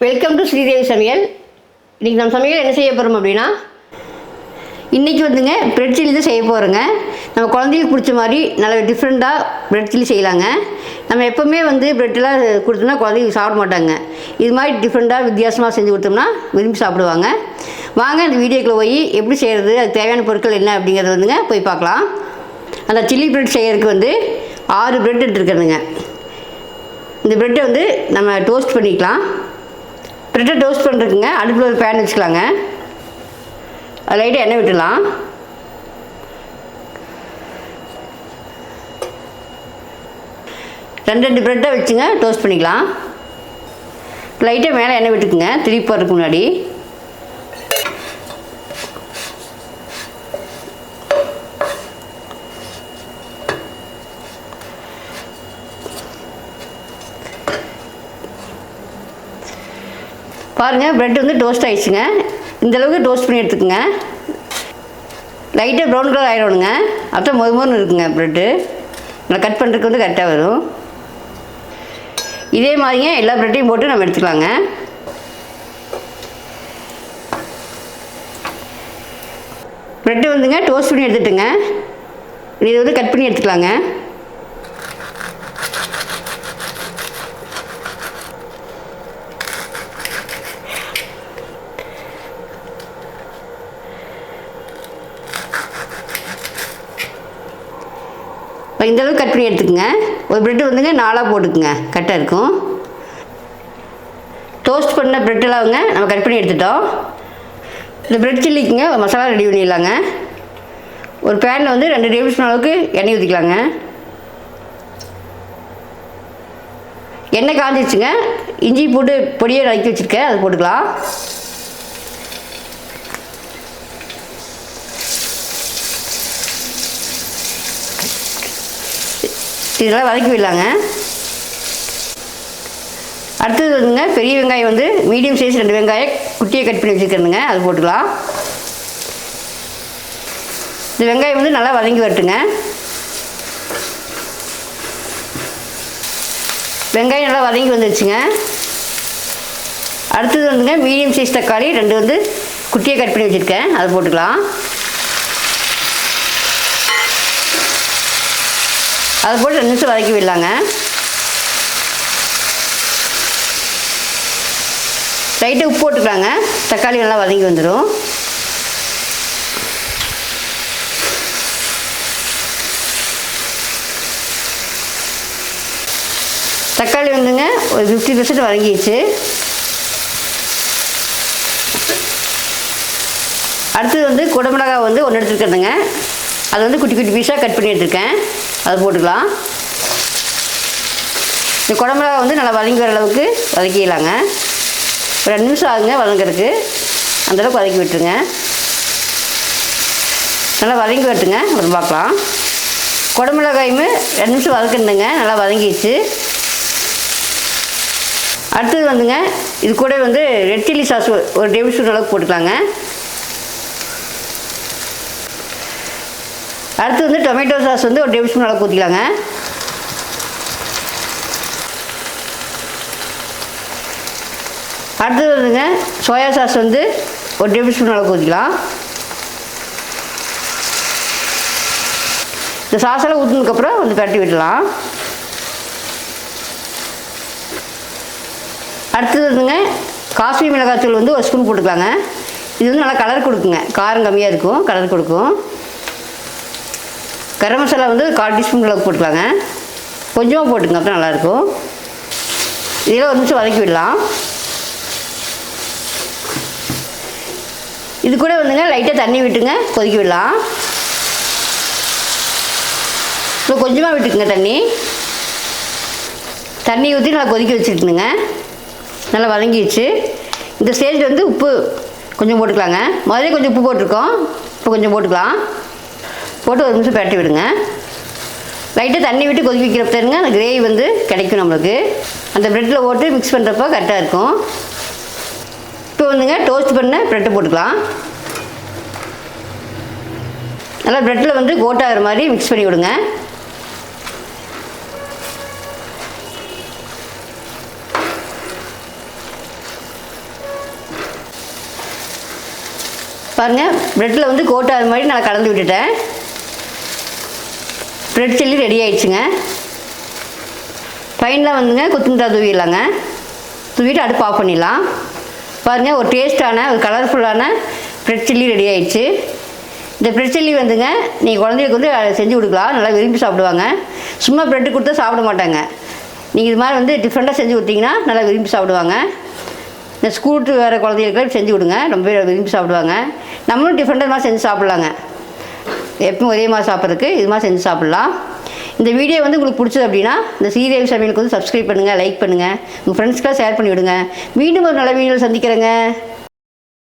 Welcome to Sridevi சமையல். இன்றைக்கி நம்ம சமையல் என்ன செய்ய போகிறோம் அப்படின்னா, இன்றைக்கி வந்துங்க பிரெட் சில்லி தான் செய்ய போகிறோங்க. நம்ம குழந்தைங்களுக்கு பிடிச்ச மாதிரி நல்ல டிஃப்ரெண்ட்டாக பிரெட் சில்லி செய்யலாங்க. நம்ம எப்போவுமே வந்து பிரெட்டெலாம் கொடுத்தோம்னா குழந்தைங்களுக்கு சாப்பிட மாட்டாங்க. இது மாதிரி டிஃப்ரெண்ட்டாக வித்தியாசமாக செஞ்சு கொடுத்தோம்னா விரும்பி சாப்பிடுவாங்க. வாங்க இந்த வீடியோக்குள்ளே போய் எப்படி செய்கிறது, அதுக்கு தேவையான பொருட்கள் என்ன அப்படிங்கிறத வந்துங்க போய் பார்க்கலாம். அந்த சில்லி பிரெட் செய்கிறதுக்கு வந்து 6 பிரெட் எடுத்துருக்கணுங்க. இந்த பிரெட்டை வந்து நம்ம டோஸ்ட் பண்ணிக்கலாம். பிரெட்டை டோஸ்ட் பண்ணுறதுக்குங்க அடுப்பில் ஒரு பேன் வச்சுக்கலாங்க. அது லைட்டாக எண்ணெய் விட்டுடலாம். ரெண்டு பிரெட்டை வச்சுங்க டோஸ்ட் பண்ணிக்கலாம். லைட்டாக மேலே எண்ணெய் விட்டுக்குங்க திருப்பி போடுறதுக்கு முன்னாடி. பாருங்கள், ப்ரெட் வந்து டோஸ்ட் ஆகிடுச்சுங்க. இந்தளவுக்கு டோஸ்ட் பண்ணி எடுத்துக்கோங்க. லைட்டாக ப்ரௌன் கலர் ஆகிடணுங்க. அப்போ மொறுமொறுன்னு இருக்குங்க ப்ரெட்டு. நல்லா கட் பண்ணுறதுக்கு வந்து கரெக்டாக வரும். இதே மாதிரிங்க எல்லா ப்ரெட்டையும் போட்டு நம்ம எடுத்துக்கலாங்க. ப்ரெட்டு வந்துங்க டோஸ்ட் பண்ணி எடுத்துட்டுங்க. இதை வந்து கட் பண்ணி எடுத்துக்கலாங்க. இந்த அளவுக்கு கட் பண்ணி எடுத்துக்கோங்க. ஒரு ப்ரெட்டு வந்துங்க 4ஆக போட்டுக்குங்க, கரெக்டாக இருக்கும். டோஸ்ட் பண்ண ப்ரெட்டெல்லாம் வந்து நம்ம கட் பண்ணி எடுத்துட்டோம். இந்த ப்ரெட் சில்லிக்குங்க மசாலா ரெடி பண்ணிடலாங்க. ஒரு பேனில் வந்து 2 டேபிள் ஸ்பூன் அளவுக்கு எண்ணெய் ஊற்றிக்கலாங்க. எண்ணெய் காஞ்சிடுச்சுங்க. இஞ்சி போட்டு பொடியை நறுக்கி வச்சுருக்கேன், அதை போட்டுக்கலாம். இதெல்லாம் வதக்கி விடலாங்க. அடுத்தது வந்துங்க பெரிய வெங்காயம் வந்து மீடியம் சைஸ் 2 வெங்காயம் குட்டியை கட் பண்ணி வச்சுருக்கேனுங்க, அது போட்டுக்கலாம். இந்த வெங்காயம் வந்து நல்லா வதங்கி வரட்டுங்க. வெங்காயம் நல்லா வதங்கி வந்துடுச்சுங்க. அடுத்தது வந்துங்க மீடியம் சைஸ் தக்காளி 2 வந்து குட்டியை கட் பண்ணி வச்சுருக்கேன், அதை போட்டுக்கலாம். அதை போட்டு 2 நிமிஷம் வதக்கி விடலாங்க. லைட்டாக உப்பு போட்டுக்கலாங்க. தக்காளி நல்லா வதங்கி வந்துடும். தக்காளி வந்துங்க ஒரு 50% வதங்கிடுச்சு. அடுத்தது வந்து குடமிளகாய் வந்து 1 எடுத்துருக்கேனுங்க. அதை வந்து குட்டி குட்டி பீஸாக கட் பண்ணி எடுத்துருக்கேன், அதை போட்டுக்கலாம். இந்த குடமிளகாய் வந்து நல்லா வதங்கி வர அளவுக்கு வதக்கிடலாங்க. ஒரு 2 நிமிஷம் ஆகுங்க வதங்கிறதுக்கு. அந்தளவுக்கு வதக்கி விட்டுருங்க. நல்லா வதங்கி வரட்டுங்க, அப்புறம் பார்க்கலாம். குடமிளகாயுமே 2 நிமிஷம் வதக்கணுங்க, நல்லா வதங்கிடுச்சு. அடுத்தது வந்துங்க இது கூட வந்து ரெட் சில்லி சாஸ் ஒரு டேபிள் ஸ்பூன் அளவுக்கு போட்டுக்கலாங்க. அடுத்து வந்து டொமேட்டோ சாஸ் வந்து ஒரு டேபிள் ஸ்பூன் அளவுக்கு ஊற்றிக்கலாங்க. அடுத்தது வந்துங்க சோயா சாஸ் வந்து ஒரு டேபிள் ஸ்பூன் அளவுக்கு ஊற்றிக்கலாம். இந்த சாஸெல்லாம் ஊற்றினதுக்கப்புறம் வந்து பரட்டி விடலாம். அடுத்தது வந்துங்க காஷ்மீர் மிளகாய்த்தூள் வந்து 1 ஸ்பூன் போட்டுக்கலாங்க. இது வந்து நல்லா கலர் கொடுக்குங்க, காரம் கம்மியாக இருக்கும், கலர் கொடுக்கும். கரம் மசாலா வந்து 1/4 டீஸ்பூன் அளவுக்கு போட்டுக்கலாங்க. கொஞ்சமாக போட்டுங்க, அப்போ நல்லாயிருக்கும். இதெல்லாம் 1 நிமிஷம் வதக்கி விடலாம். இது கூட வந்துங்க லைட்டாக தண்ணி விட்டுங்க கொதிக்க விடலாம். இப்போ கொஞ்சமாக விட்டுக்குங்க தண்ணி ஊற்றி நல்லா கொதிக்க வச்சுருக்குங்க. நல்லா வதங்கிடுச்சு. இந்த ஸ்டேஜில் வந்து உப்பு கொஞ்சம் போட்டுக்கலாங்க. முதல்ல கொஞ்சம் உப்பு போட்டிருக்கோம், இப்போ கொஞ்சம் போட்டுக்கலாம். போட்டு 1 நிமிஷம் பரட்டி விடுங்க. லைட்டாக தண்ணி விட்டு கொதிக்க வைக்கிறப்பங்க அந்த கிரேவி வந்து கிடைக்கும் நம்மளுக்கு. அந்த ப்ரெட்டில் போட்டு மிக்ஸ் பண்ணுறப்போ கரெக்டாக இருக்கும். இப்போ வந்துங்க டோஸ்ட் பண்ண ப்ரெட்டை போட்டுக்கலாம். நல்லா ப்ரெட்டில் வந்து கோட் ஆகிற மாதிரி மிக்ஸ் பண்ணி விடுங்க. பாருங்கள், ப்ரெட்டில் வந்து கோட் ஆகிற மாதிரி நான் கலந்து விட்டுட்டேன். ப்ரெட் சில்லி ரெடி ஆயிடுச்சுங்க. ஃபைனலாக வந்துங்க கொத்தமல்லி தூவிடலாங்க. தூவிட்டு அடுப்பு ஆஃப் பண்ணிடலாம். பாருங்கள், ஒரு டேஸ்ட்டான ஒரு கலர்ஃபுல்லான ப்ரெட் சில்லி ரெடி ஆயிடுச்சு. இந்த ப்ரெட் சில்லி வந்துங்க நீங்கள் குழந்தைகளுக்கு வந்து செஞ்சு கொடுக்கலாம், நல்லா விரும்பி சாப்பிடுவாங்க. சும்மா ப்ரெட்டு கொடுத்தா சாப்பிட மாட்டாங்க. நீங்கள் இது மாதிரி வந்து டிஃப்ரெண்ட்டாக செஞ்சு கொடுத்தீங்கன்னா நல்லா விரும்பி சாப்பிடுவாங்க. இந்த ஸ்கூலுக்கு வேறு குழந்தைகளுக்குலாம் செஞ்சு கொடுங்க, ரொம்ப விரும்பி சாப்பிடுவாங்க. நம்மளும் டிஃப்ரெண்ட்டாக மாதிரி செஞ்சு சாப்பிட்லாங்க. எப்பவும் ஒரே மாதிரி சாப்பிட்றதுக்கு இது மாதிரி செஞ்சு சாப்பிட்லாம். இந்த வீடியோ வந்து உங்களுக்கு பிடிச்சது அப்படின்னா இந்த ஸ்ரீதேவி சமையலுக்கு வந்து சப்ஸ்கிரைப் பண்ணுங்கள், லைக் பண்ணுங்கள், உங்கள் ஃப்ரெண்ட்ஸ்க்கெலாம் ஷேர் பண்ணி விடுங்க. மீண்டும் ஒரு நல்ல வீடியோவில் சந்திக்கிறேங்க.